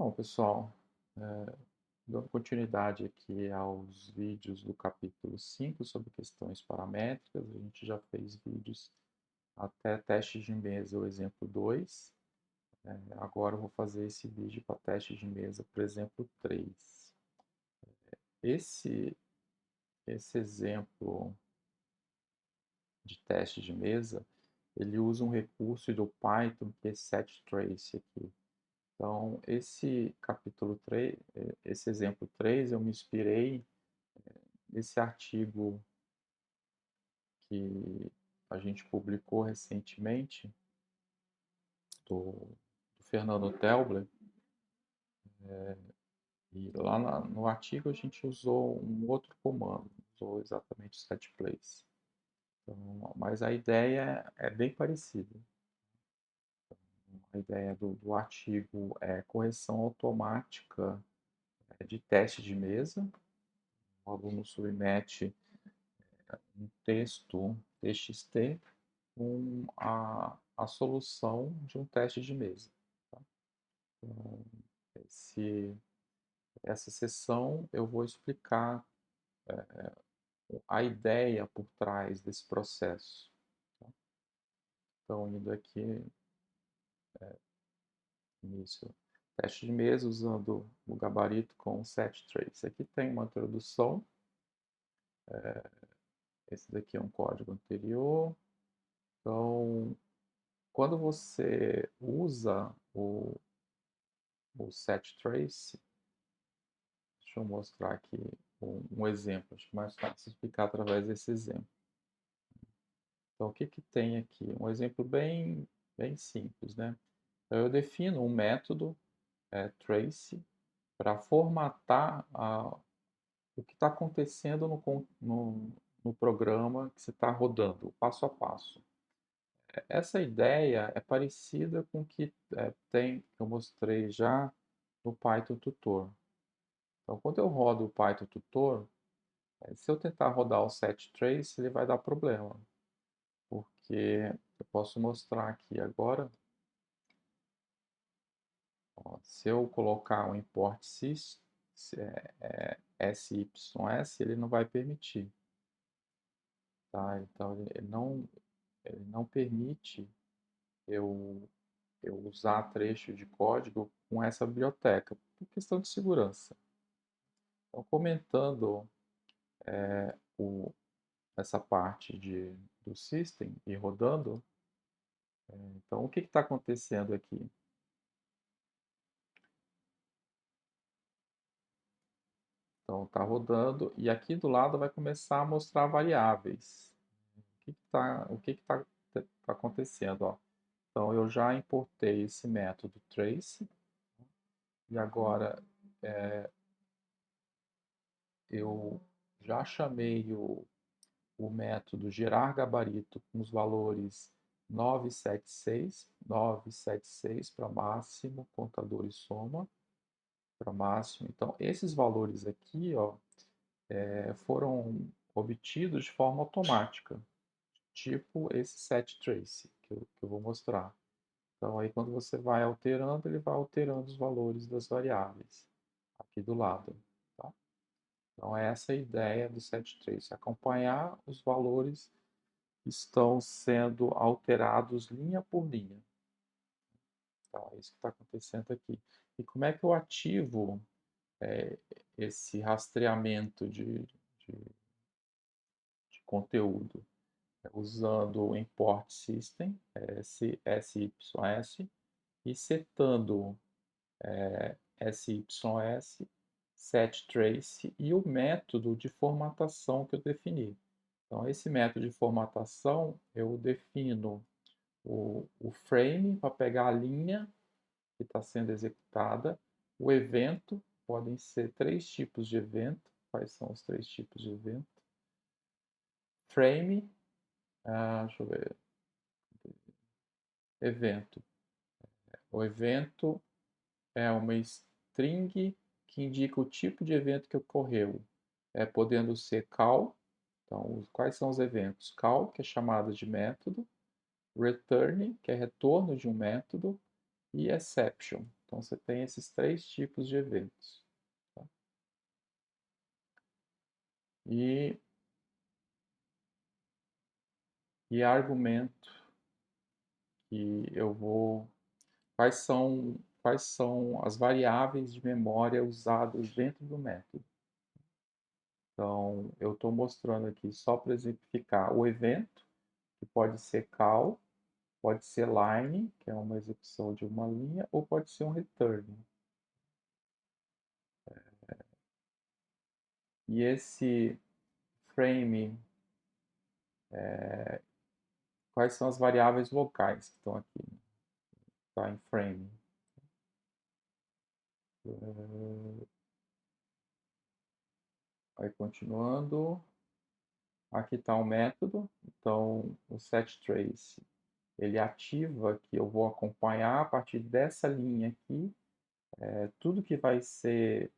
Bom, pessoal, dando continuidade aqui aos vídeos do capítulo 5 sobre questões paramétricas, a gente já fez vídeos até testes de mesa, o exemplo 2. Agora eu vou fazer esse vídeo para testes de mesa, por exemplo 3. Esse, esse exemplo de teste de mesa, ele usa um recurso do Python que é setTrace aqui. Então, esse capítulo 3, esse exemplo 3, eu me inspirei nesse artigo que a gente publicou recentemente, do Fernando Teuber, e lá no artigo a gente usou um outro comando, usou exatamente o setPlace. Então, mas a ideia é bem parecida. A ideia do artigo é correção automática de teste de mesa. O aluno submete um texto TXT com a solução de um teste de mesa. Tá? Então, essa sessão eu vou explicar a ideia por trás desse processo. Tá? Então, indo aqui, início, teste de mesa usando o gabarito com setTrace. Aqui tem uma introdução. Esse daqui é um código anterior. Então, quando você usa o setTrace, deixa eu mostrar aqui um exemplo, acho mais fácil explicar através desse exemplo. Então, o que que tem aqui? Um exemplo bem simples, né? Então, eu defino um método trace para formatar o que está acontecendo no programa que você está rodando, o passo a passo. Essa ideia é parecida com o que que eu mostrei já no Python Tutor. Então, quando eu rodo o Python Tutor, se eu tentar rodar o setTrace, ele vai dar problema, porque eu posso mostrar aqui agora. Ó, se eu colocar um import sys, SYS, ele não vai permitir. Tá? Então, ele não permite eu, eu usar trecho de código com essa biblioteca, por questão de segurança. Então, comentando o, essa parte do system e rodando, então o que está acontecendo aqui? Então está rodando e aqui do lado vai começar a mostrar variáveis. O que está acontecendo? Ó? Então eu já importei esse método trace e agora eu já chamei o método gerar gabarito com os valores 976 para máximo, contador e soma para máximo. Então, esses valores aqui ó, foram obtidos de forma automática, tipo esse setTrace que eu vou mostrar. Então, aí quando você vai alterando, ele vai alterando os valores das variáveis aqui do lado. Tá? Então, essa é a ideia do setTrace, acompanhar os valores que estão sendo alterados linha por linha. Tá? É isso que está acontecendo aqui. E como é que eu ativo esse rastreamento de conteúdo? Usando o import system, SYS, e setando SYS, setTrace e o método de formatação que eu defini. Então, esse método de formatação, eu defino o frame para pegar a linha que está sendo executada, o evento, podem ser 3 tipos de evento. Quais são os 3 tipos de evento? Frame, deixa eu ver, evento. O evento é uma string que indica o tipo de evento que ocorreu, podendo ser call. Então, quais são os eventos? Call, que é chamada de método, return, que é retorno de um método, e exception. Então, você tem esses 3 tipos de eventos. Tá? E argumento que eu vou... Quais são as variáveis de memória usadas dentro do método. Então, eu estou mostrando aqui só para exemplificar o evento, que pode ser call, pode ser line, que é uma execução de uma linha, ou pode ser um return. E esse frame, quais são as variáveis locais que estão aqui? Tá, em frame. Aí, continuando, aqui está o método. Então, o setTrace, ele ativa que eu vou acompanhar a partir dessa linha aqui, tudo que vai ser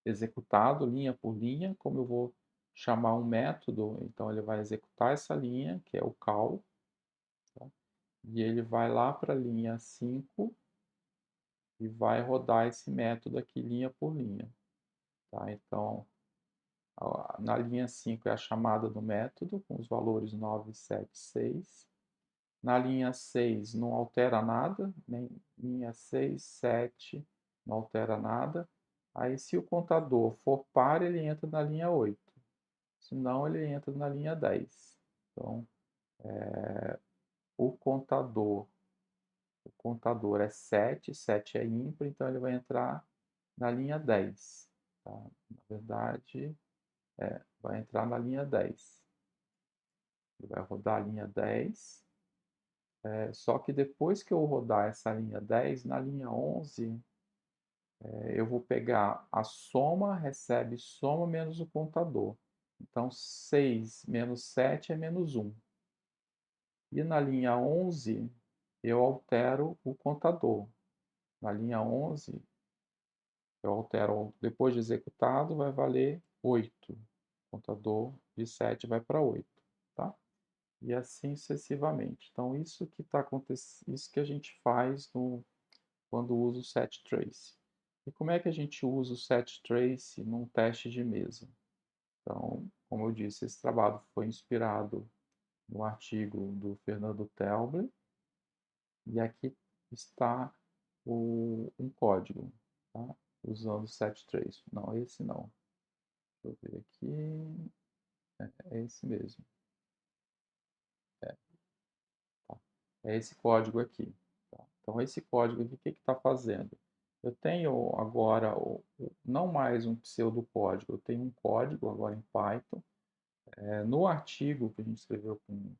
executado linha por linha. Como eu vou chamar um método, então ele vai executar essa linha, que é o call, tá? E ele vai lá para a linha 5 e vai rodar esse método aqui linha por linha. Tá? Então, na linha 5 é a chamada do método, com os valores 9, 7, 6. Na linha 6 não altera nada, nem linha 6, 7, não altera nada. Aí, se o contador for par, ele entra na linha 8. Senão, ele entra na linha 10. Então, o contador é 7, 7 é ímpar, então ele vai entrar na linha 10. Tá? Na verdade, vai entrar na linha 10. Ele vai rodar a linha 10. Só que depois que eu rodar essa linha 10, na linha 11, eu vou pegar a soma, recebe soma menos o contador. Então, 6 menos 7 é menos 1. E na linha 11, eu altero o contador. Na linha 11, eu altero, depois de executado, vai valer 8. O contador de 7 vai para 8. Tá? E assim sucessivamente. Então, isso que está acontecendo, isso que a gente faz quando usa o setTrace. E como é que a gente usa o setTrace num teste de mesa? Então, como eu disse, esse trabalho foi inspirado no artigo do Fernando Telble, e aqui está um código, tá? Usando o setTrace. Não, esse não. Deixa eu ver aqui. É esse mesmo. Tá? É esse código aqui. Tá? Então, esse código aqui, o que está fazendo? Eu tenho agora, não mais um pseudocódigo, eu tenho um código agora em Python. No artigo que a gente escreveu com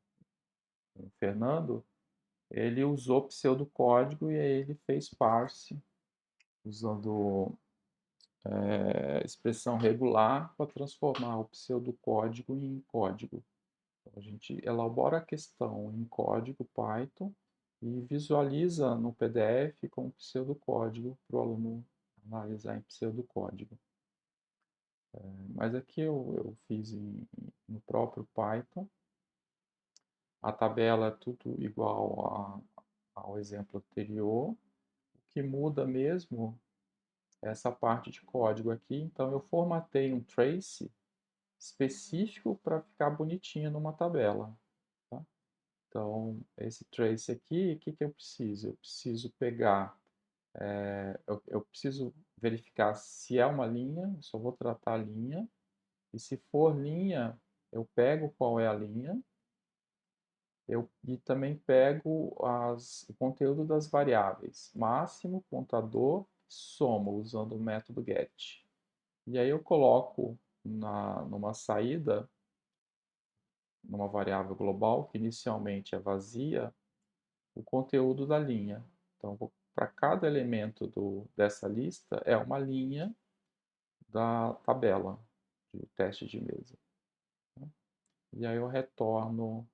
o Fernando, ele usou pseudocódigo e aí ele fez parse usando expressão regular para transformar o pseudocódigo em código. Então, a gente elabora a questão em código Python e visualiza no PDF com pseudocódigo para o aluno analisar em pseudocódigo. Mas aqui eu fiz no próprio Python. A tabela é tudo igual ao exemplo anterior. O que muda mesmo é essa parte de código aqui. Então, eu formatei um trace específico para ficar bonitinho numa tabela. Tá? Então, esse trace aqui, o que eu preciso? Eu preciso pegar, eu preciso verificar se é uma linha, eu só vou tratar a linha, e se for linha, eu pego qual é a linha, e também pego o conteúdo das variáveis, máximo, contador, soma, usando o método get. E aí eu coloco numa saída, numa variável global, que inicialmente é vazia, o conteúdo da linha. Então, para cada elemento dessa lista, é uma linha da tabela de teste de mesa. E aí eu retorno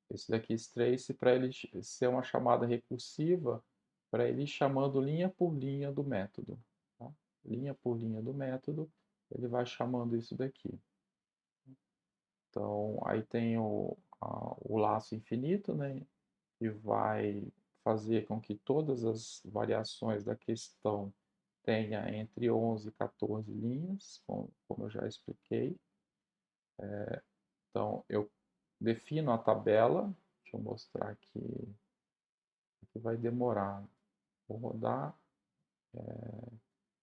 esse daqui, esse trace, para ele ser uma chamada recursiva, para ele ir chamando linha por linha do método. Tá? Linha por linha do método, ele vai chamando isso daqui. Então, aí tem o laço infinito, né? Que vai fazer com que todas as variações da questão tenha entre 11 e 14 linhas, como eu já expliquei. Então, eu defino a tabela, deixa eu mostrar aqui, que vai demorar. Vou rodar,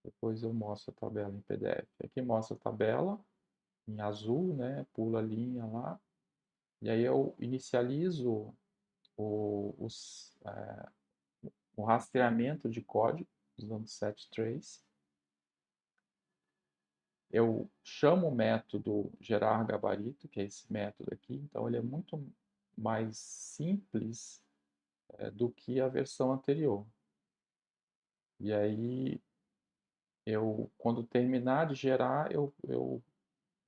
depois eu mostro a tabela em PDF. Aqui mostra a tabela em azul, né? Pula a linha lá. E aí eu inicializo o rastreamento de código usando setTrace. Eu chamo o método gerar gabarito, que é esse método aqui. Então ele é muito mais simples do que a versão anterior. E aí quando terminar de gerar, eu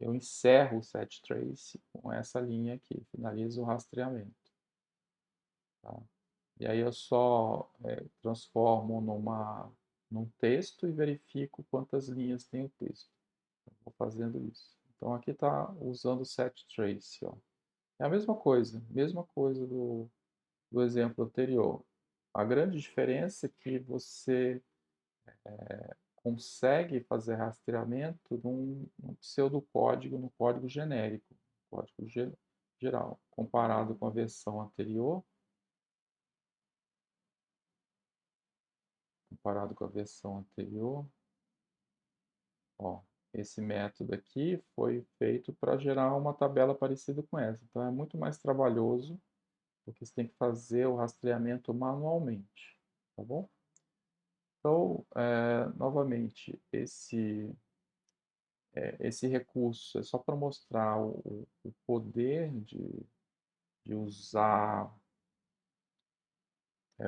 encerro o setTrace com essa linha aqui, finalizo o rastreamento. Tá? E aí eu só transformo num texto e verifico quantas linhas tem o texto. Eu vou fazendo isso. Então aqui está usando o setTrace. Ó. É a mesma coisa do exemplo anterior. A grande diferença é que você consegue fazer rastreamento num pseudocódigo, no código genérico, código geral, comparado com a versão anterior, ó, esse método aqui foi feito para gerar uma tabela parecida com essa. Então é muito mais trabalhoso, porque você tem que fazer o rastreamento manualmente, tá bom? Então, novamente, esse recurso é só para mostrar o poder de usar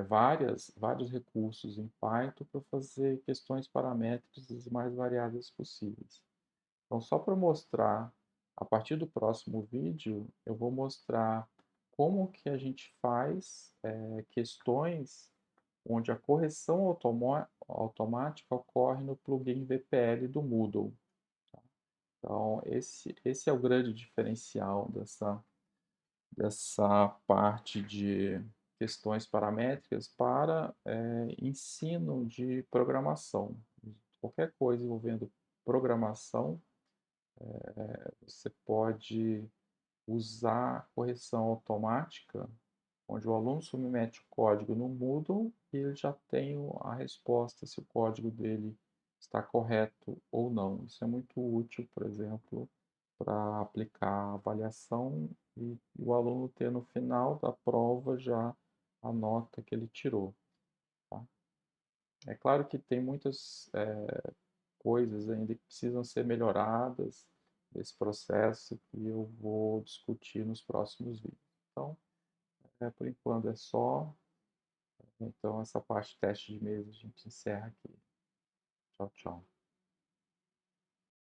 vários recursos em Python para fazer questões paramétricas as mais variadas possíveis. Então, só para mostrar, a partir do próximo vídeo, eu vou mostrar como que a gente faz questões onde a correção automática ocorre no plugin VPL do Moodle. Então, esse é o grande diferencial dessa parte de questões paramétricas para ensino de programação. Qualquer coisa envolvendo programação, você pode usar correção automática, onde o aluno submete o código no Moodle e ele já tem a resposta se o código dele está correto ou não. Isso é muito útil, por exemplo, para aplicar avaliação e o aluno ter no final da prova já a nota que ele tirou. Tá? É claro que tem muitas coisas ainda que precisam ser melhoradas nesse processo que eu vou discutir nos próximos vídeos. Então, por enquanto é só. Então, essa parte de teste de mesa a gente encerra aqui. Tchau, tchau.